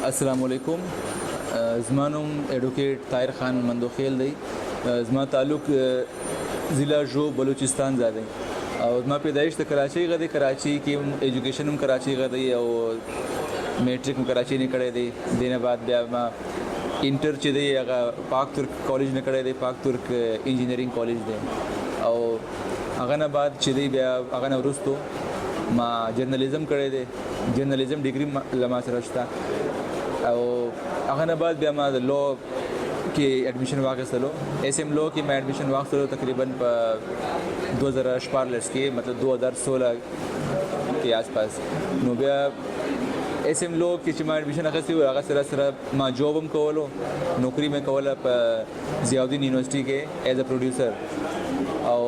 السلام علیکم. زما نوم ایډوکیټ طاهر خان مندوخیل دی. زما تعلق ضلع جو بلوچستان ځای دی او زما پیدایش د کراچۍ غدي. کراچۍ کې ایجوکیشن هم کراچۍ غدي او میټریک هم کراچۍ نه کړی دی. دینه بعد بیا ما انټر چې دی هغه پاک ترک کالج نه کړی دی. پاک ترک انجینرینګ کالج دی او هغه نه بعد چې دی بیا هغه نه وروستو ما جرنالیزم کړی دی. جرنالیزم ډیګري لما سره شته او هغه نه بعد بیا ما د لو کې ایڈمیشن واخیستلو. ایس ایم لو کې ما ایڈمیشن واخیستلو تقریبا په 2014 کې مطلب 2016 کې آس پاس. نو بیا ایس ایم لو کې چې ما ایڈمیشن اخیستی و هغه سره سره ما جاب هم کولو. نوکري مې کوله په ضیاءالدین یونیورسټي کې ایز ا پروډیوسر او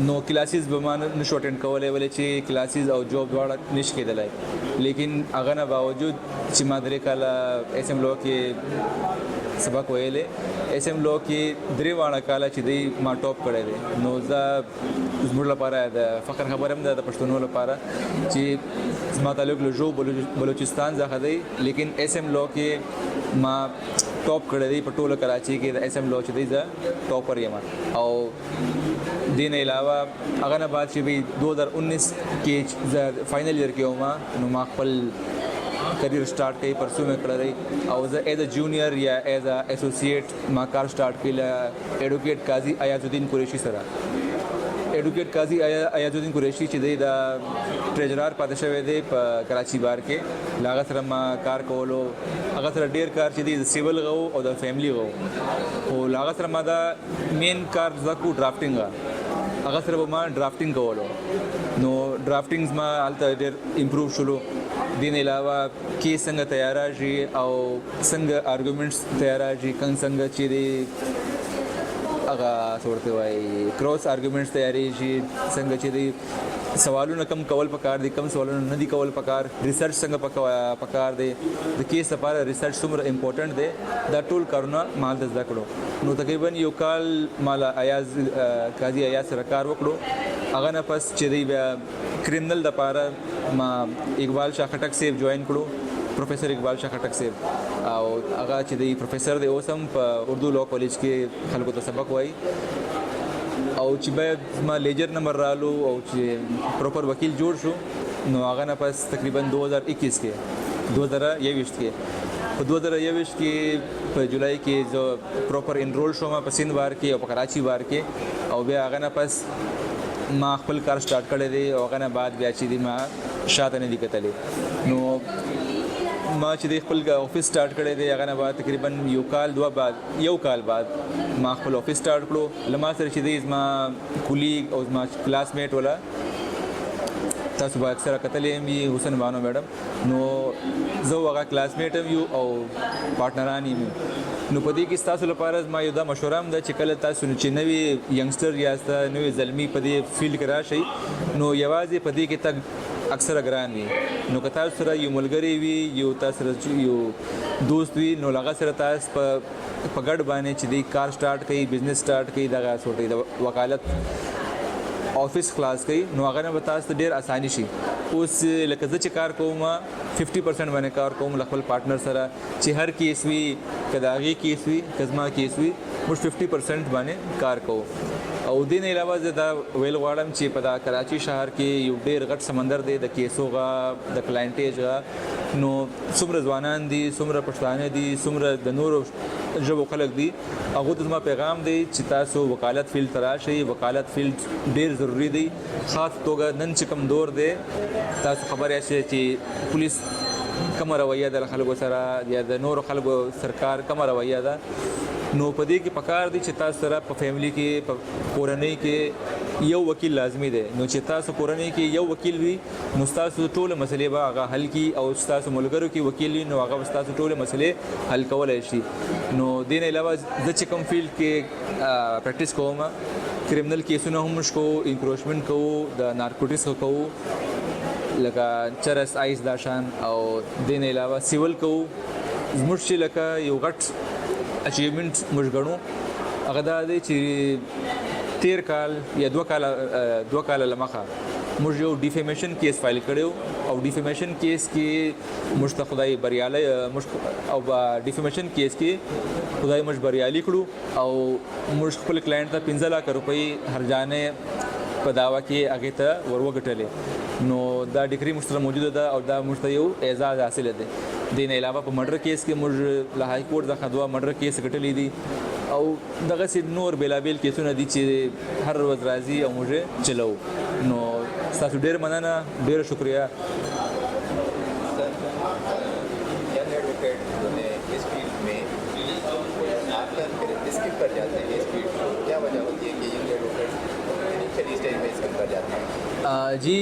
نو کلاسز به ما نشو اټینډ کولی ولې چې کلاسز او جاب دواړه نشي کېدلی. لیکن هغه نه باوجود چې ما 3 کاله ایس ایم لو کې سبق ویلې. ایس ایم لو کې 3 کاله چې دی ما ټاپ کړی دی. نو زه زموږ لپاره د فخر خبره هم ده د پښتنو لپاره چې زما تعلق له جو بلوچستان څخه دی. لیکن ایس ایم لو کې ما ټاپ کړی دی په ټوله کراچۍ کې. د ایس ایم لو چې دی زه ټاپر یم او دین علاوه هغه نه بعد چې 2019 کې زه فاینل ایئر کې وم نو ما خپل کریئر سٹارټ کړی. پرسو مې کړی او زه ایز ا جونیئر یا ایز ا ایسوسیټ ما کار سٹارټ کړی له ایډوکیټ قاضي ایاز الدین قریشي سره. ایډوکیټ قاضي ایاز الدین قریشي چې دی د ټریجرر پاتې شوی دی په کراچي بار کې. له هغه سره ما کار کولو. هغه سره ډیر کار چې دی د سیول غو او د فیملی غو او له هغه سره ما دا مین کار زکو ډرافټینګ هغه سره ما ډرافټینګ کولو. نو ډرافټینګز ما هلته ډېر امپروو شولو. دین علاوه کې څنګه تیاره شي او څنګه آرګومنټس تیاره شي څنګه چې دی هغه څه ورته وایي کراس آرګومنټس تیاری شي څنګه چې دی سوالونه کم کول پکار دي کم سوالونه نه دي کول پکار. ریسرچ څنګه پکار دی د کیس لپاره ریسرچ څومره امپورټنټ دی دا ټول کارونه ما هلته زده کړو. نو تقریبا یو کال ما ایاز قاضي ایاز سره کار وکړو. هغه نه پس چې دی بیا کرمنل دپاره ما اقبال شاه خټک صاحب جوائن کړو. پروفیسر اقبال شاه خټک صاحب او هغه چې دی پروفیسر دی اوس هم په اردو لا کالج کې خلکو ته سبق وایي او چې بیا ما لیجر نمبر رالو او چې پروپر وکیل جوړ شو نو هغه نه پس تقریبا 2021 کې 2021 کې په 2021 کې په جولای کې زه پروپر انرول شوم په سند بار کې او په کراچي بار کې او بیا هغه نه پس ما خپل کار سٹارټ کړی دی او هغه نه بعد بیا چې دی ما شاته نه دی کتلی. نو ما چې دی خپل افس سٹارټ کړی دی هغه نه بعد تقریبا یو کال بعد ما خپل افس سٹارټ کړو. له ما سره چې دی زما کولیګ او زما کلاس میټ ولا تاسو به اکثره کتلی هم وي حسن بانو میډم. نو زه هغه کلاس میټ هم یو او پارټنران یم. نو په دې کې ستاسو لپاره زما یو دا مشوره هم ده چې کله تاسو چې نوی ینګسټر یاست نوی زلمی په دې فیلډ کې راشئ نو یوازې په دې کې تګ اکثره ګران وي. نو که تاسو سره یو ملګری وي یو تاسو سره یو دوست وي نو هغه سره تاسو په ګډ باندې چې دی کار سٹارټ کوي بزنس سٹارټ کوي دغه سورتي د وکالت آفس خلاص کوي نو هغه نه به تاسو ډېر اساني شي. اوس لکه زه چې کار کوم 50% باندې کار کوم له خپل پارټنر سره چې هر کیس وي که د هغې کیس وي که زما کیس وي موږ 50% باندې کار کوو. او دې نه علاوه زه دا ویل غواړم چې په دا کراچي ښار کې یو ډېر غټ سمندر دی د کیسو غا د کلاینټیج غا. نو څومره ځوانان دي څومره پښتانه دي څومره د نورو ژبو خلک دي هغو ته زما پیغام دی چې تاسو وکالت فیلډ ته راشئ. وکالت فیلډ ډېر ضروري دی خاص توګه نن چې کوم دور دی تاسو خبر یاست چې پولیس کومه رویه ده له خلکو سره یا د نورو خلکو سرکار کومه رویه ده. نو په دې کې پکار دی چې تاسو سره په فیملی کې په کورنۍ کې یو وکیل لازمي دی. نو چې تاسو کورنۍ کې یو وکیل وي نو تاسو ټول مسلې به هغه حل کی او تاسو ملګرو کې وکیل وي نو هغه تاسو ټول مسلې حل کولای شي. نو دین علاوه زه چې کوم فیلډ کې پریکټیس کوم کرمنل کیسونه هم شکو انکروچمنټ کوو د نارکوټکس کوو لکه چرس آیس دا شان او دین علاوه سیول کوو. زموږ چې لکه یو غټ اچیومنټ موږ ګڼو هغه دا دی چې 13 کال یا 2 کال لمخه मुझे defamation case file करो और डिफेमेशन केस के मुझ खुदाई बरियाले और डिफेमेशन केस के खुदाई मुझ बरियाली करूँ और मुझ खुल क्लाइंट था 15 लाख रुपये हर जाने पर दावा किए आगे था और वो गटले नो दा डिग्री मुझ मौजूद था और दा मुझ एजाज़ हासिल है दिन अलावा पर मर्डर केस के मुझ हाई कोर्ट दा खदवा मर्डर केस गटली दी और दगा से नूर बेलाबेल केसों नदी चे हर रोज़ राजी और मुझे चलाओ नो सासु ढेर मनाना ढेर शुक्रिया। यंग एडवोकेट जो है इस फील्ड में आकर फिर स्किप कर जाते हैं इस फील्ड को, क्या वजह होती है कि यंग एडवोकेट इनिशियली स्टेज में स्किप कर जाते हैं? जी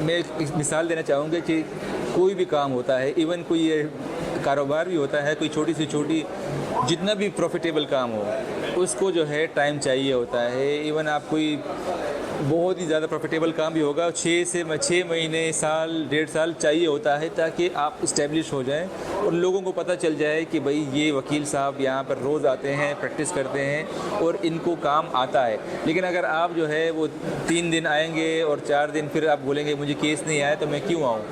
मैं एक मिसाल देना चाहूँगा कि कोई भी काम होता है, इवन कोई कारोबार भी होता है, कोई छोटी से छोटी जितना भी प्रॉफिटेबल काम हो उसको जो है टाइम चाहिए होता है। इवन आप कोई बहुत ही ज़्यादा प्रॉफिटेबल काम भी होगा 6 महीने साल 1.5 साल चाहिए होता है ताकि आप इस्टेब्लिश हो जाएं और लोगों को पता चल जाए कि भाई ये वकील साहब यहाँ पर रोज़ आते हैं, प्रैक्टिस करते हैं और इनको काम आता है। लेकिन अगर आप जो है वो 3 दिन आएंगे और 4 दिन फिर आप बोलेंगे मुझे केस नहीं आया तो मैं क्यों आऊँ,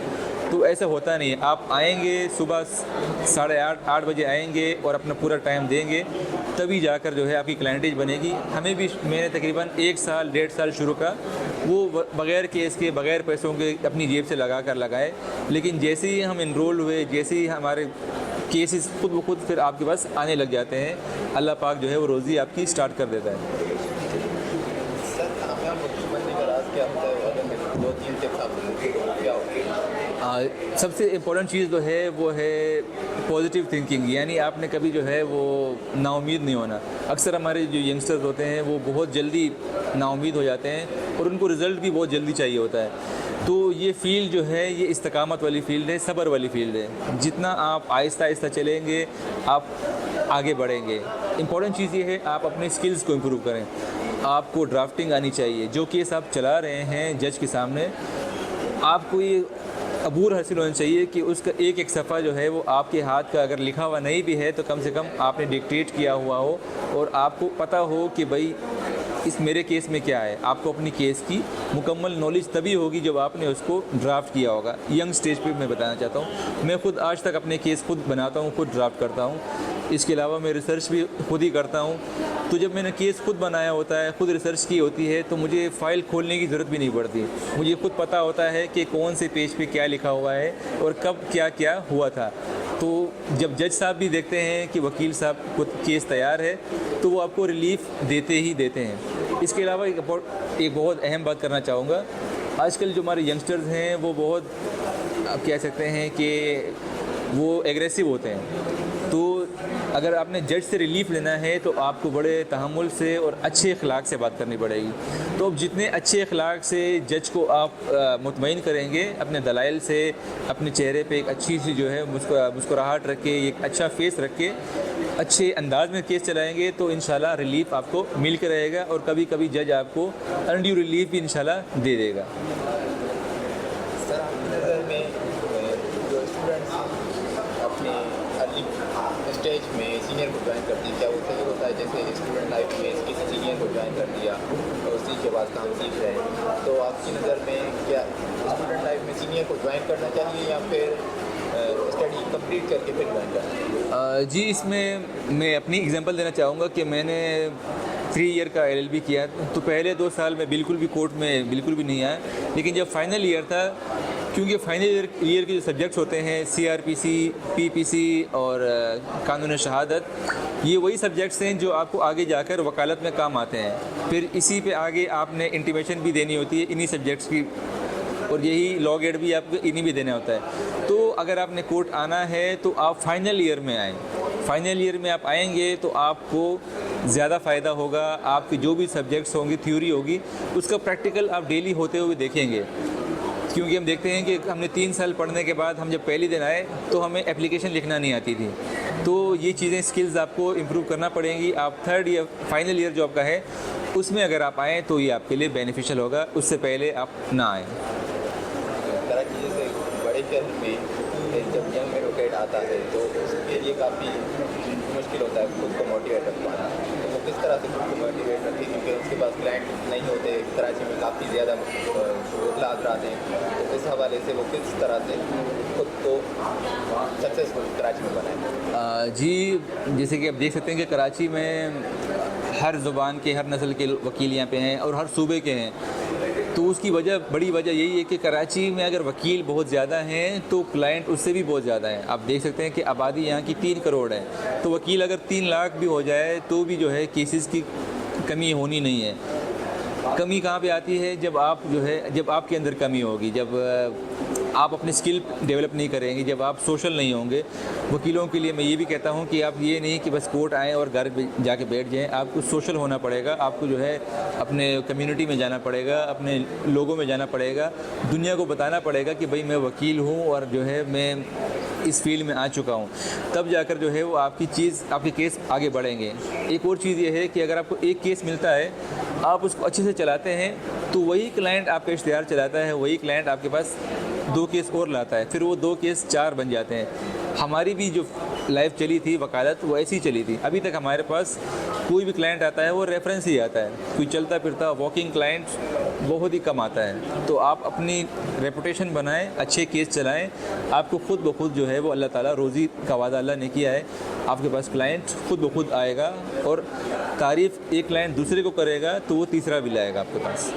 तो ऐसा होता नहीं है। आप आएंगे सुबह 8:30 बजे आएंगे और अपना पूरा टाइम देंगे तभी जाकर जो है आपकी क्लाइंटेज बनेगी। हमें भी मैंने तकरीबन 1 साल 1.5 साल शुरू का वो बग़ैर केस के बग़ैर पैसों के अपनी जेब से लगा कर लगाए, लेकिन जैसे ही हम इनरोल हुए, जैसे ही हमारे केसेस खुद ब खुद फिर आपके पास आने लग जाते हैं, अल्लाह पाक जो है वो रोज़ी आपकी स्टार्ट कर देता है। सर कामयाब वकील बनने का राज क्या होता है? अगर 2-3 टिप्स आप क्या होगी? सबसे इम्पोर्टेंट चीज़ जो है वो है पॉजिटिव थिंकिंग, यानी आपने कभी जो है वो नाउम्मीद नहीं होना। अक्सर हमारे जो यंगस्टर्स होते हैं वो बहुत जल्दी नाउम्मीद हो जाते हैं और उनको रिज़ल्ट भी बहुत जल्दी चाहिए होता है। तो ये फ़ील्ड जो है ये इस्तकामत वाली फ़ील्ड है, सब्र वाली फ़ील्ड है। जितना आप आहिस्ता आहिस्ता चलेंगे आप आगे बढ़ेंगे। इम्पोर्टेंट चीज़ ये है आप अपने स्किल्स को इम्प्रूव करें। आपको ड्राफ्टिंग आनी चाहिए। जो केस आप चला रहे हैं जज के सामने, आपको ये अबूर हासिल होना चाहिए कि उसका एक एक सफ़ा जो है वो आपके हाथ का अगर लिखा हुआ नहीं भी है तो कम से कम आपने डिक्टेट किया हुआ हो और आपको पता हो कि भाई इस मेरे केस में क्या है। आपको अपनी केस की मुकम्मल नॉलेज तभी होगी जब आपने उसको ड्राफ्ट किया होगा। यंग स्टेज पे मैं बताना चाहता हूँ, मैं खुद आज तक अपने केस खुद बनाता हूँ, खुद ड्राफ्ट करता हूँ। इसके अलावा मैं रिसर्च भी खुद ही करता हूँ। तो जब मैंने केस खुद बनाया होता है, खुद रिसर्च की होती है, तो मुझे फ़ाइल खोलने की ज़रूरत भी नहीं पड़ती। मुझे खुद पता होता है कि कौन से पेज पे क्या लिखा हुआ है और कब क्या क्या हुआ था। तो जब जज साहब भी देखते हैं कि वकील साहब खुद केस तैयार है तो वो आपको रिलीफ देते ही देते हैं। इसके अलावा एक बहुत अहम बात करना चाहूँगा, आजकल जो हमारे यंगस्टर्स हैं वो बहुत आप कह सकते हैं कि वो एग्रेसिव होते हैं। तो अगर आपने जज से रिलीफ लेना है तो आपको बड़े तहम्मुल से और अच्छे अखलाक से बात करनी पड़ेगी। तो अब जितने अच्छे अखलाक से जज को आप मुतमईन करेंगे, अपने दलाइल से, अपने चेहरे पे एक अच्छी सी जो है मुस्कुराहट रख के, एक अच्छा फेस रख के अच्छे अंदाज में केस चलाएंगे तो इंशाल्लाह रिलीफ आपको मिल के रहेगा और कभी कभी जज आपको अनड्यू रिलीफ भी इंशाल्लाह दे देगा। सर आपकी नज़र में जो स्टूडेंट्स अपने अर्ली स्टेज में सीनियर को ज्वाइन करती है, क्या वो सही होता है? जैसे स्टूडेंट लाइफ में किसी सीनियर को ज्वाइन कर दिया और उसी के बाद काम सीख रहे हैं, तो आपकी नज़र में क्या स्टूडेंट लाइफ में सीनियर को ज्वाइन करना चाहिए या फिर स्टडी कंप्लीट करके फिर ज्वाइन करना चाहिए? जी, इसमें मैं अपनी एग्जांपल देना चाहूँगा कि मैंने 3 ईयर का LLB किया। तो पहले 2 साल में बिल्कुल भी कोर्ट में बिल्कुल भी नहीं आया, लेकिन जब फाइनल ईयर था, क्योंकि फाइनल ईयर के जो सब्जेक्ट्स होते हैं CRPC, PPC और कानून शहादत, ये वही सब्जेक्ट्स हैं जो आपको आगे जाकर वकालत में काम आते हैं। फिर इसी पे आगे आपने इंटीमेशन भी देनी होती है इन्हीं सब्जेक्ट्स की, और यही लॉ गेट भी आपको इन्हीं भी देना होता है। तो अगर आपने कोर्ट आना है तो आप फाइनल ईयर में आएँ। फाइनल ईयर में आप आएंगे तो आपको ज़्यादा फ़ायदा होगा। आपके जो भी सब्जेक्ट्स होंगे, थ्योरी होगी, उसका प्रैक्टिकल आप डेली होते हुए देखेंगे। क्योंकि हम देखते हैं कि हमने 3 साल पढ़ने के बाद हम जब पहले दिन आए तो हमें एप्लीकेशन लिखना नहीं आती थी। तो ये चीज़ें स्किल्स आपको इम्प्रूव करना पड़ेंगी। आप 3rd ईयर फाइनल ईयर जो आपका है उसमें अगर आप आएँ तो ये आपके लिए बेनिफिशियल होगा, उससे पहले आप ना आएँ। कराची जैसे बड़े शहर में जब यंग एडवोकेट आता है तो उसके लिए काफ़ी मुश्किल होता है खुद को मोटिवेट रख पाना। तो वो किस तरह से खुद को मोटिवेट रखे, क्योंकि उसके पास क्लाइंट नहीं होते, कराची में काफ़ी ज़्यादा मुश्किलात आते हैं, तो इस हवाले से वो किस तरह से खुद को सक्सेसफुल कराची में बनाए? जी, जैसे कि आप देख सकते हैं कि कराची में हर ज़ुबान के, हर नस्ल के वकील यहाँ पे हैं और हर सूबे के हैं। तो उसकी वजह, बड़ी वजह यही है कि कराची में अगर वकील बहुत ज़्यादा हैं तो क्लाइंट उससे भी बहुत ज़्यादा हैं। आप देख सकते हैं कि आबादी यहाँ की 3 करोड़ है, तो वकील अगर 3 लाख भी हो जाए तो भी जो है केसेस की कमी होनी नहीं है। कमी कहाँ पे आती है? जब आप जो है, जब आपके अंदर कमी होगी, जब आप अपनी स्किल डेवलप नहीं करेंगे, जब आप सोशल नहीं होंगे। वकीलों के लिए मैं ये भी कहता हूँ कि आप ये नहीं कि बस कोर्ट आएँ और घर जाके बैठ जाएँ, आपको सोशल होना पड़ेगा। आपको जो है अपने कम्युनिटी में जाना पड़ेगा, अपने लोगों में जाना पड़ेगा, दुनिया को बताना पड़ेगा कि भाई मैं वकील हूँ और जो है मैं इस फील्ड में आ चुका हूँ। तब जाकर जो है वो आपके केस आगे बढ़ेंगे। एक और चीज़ ये है कि अगर आपको एक केस मिलता है, आप उसको अच्छे से चलाते हैं, तो वही क्लाइंट आपका इश्तिहार चलाता है, वही क्लाइंट आपके पास 2 केस और लाता है, फिर वो 2 केस 4 बन जाते हैं। हमारी भी जो लाइफ चली थी वकालत, वो ऐसी ही चली थी। अभी तक हमारे पास कोई भी क्लाइंट आता है वो रेफरेंस ही आता है, कोई चलता फिरता वॉकिंग क्लाइंट बहुत ही कम आता है। तो आप अपनी रेपुटेशन बनाएं, अच्छे केस चलाएं, आपको खुद ब खुद जो है वो अल्लाह ताला रोज़ी का वादा अल्लाह ने किया है, आपके पास क्लाइंट खुद ब खुद आएगा और तारीफ़ एक क्लाइंट दूसरे को करेगा तो वो तीसरा भी लाएगा आपके पास।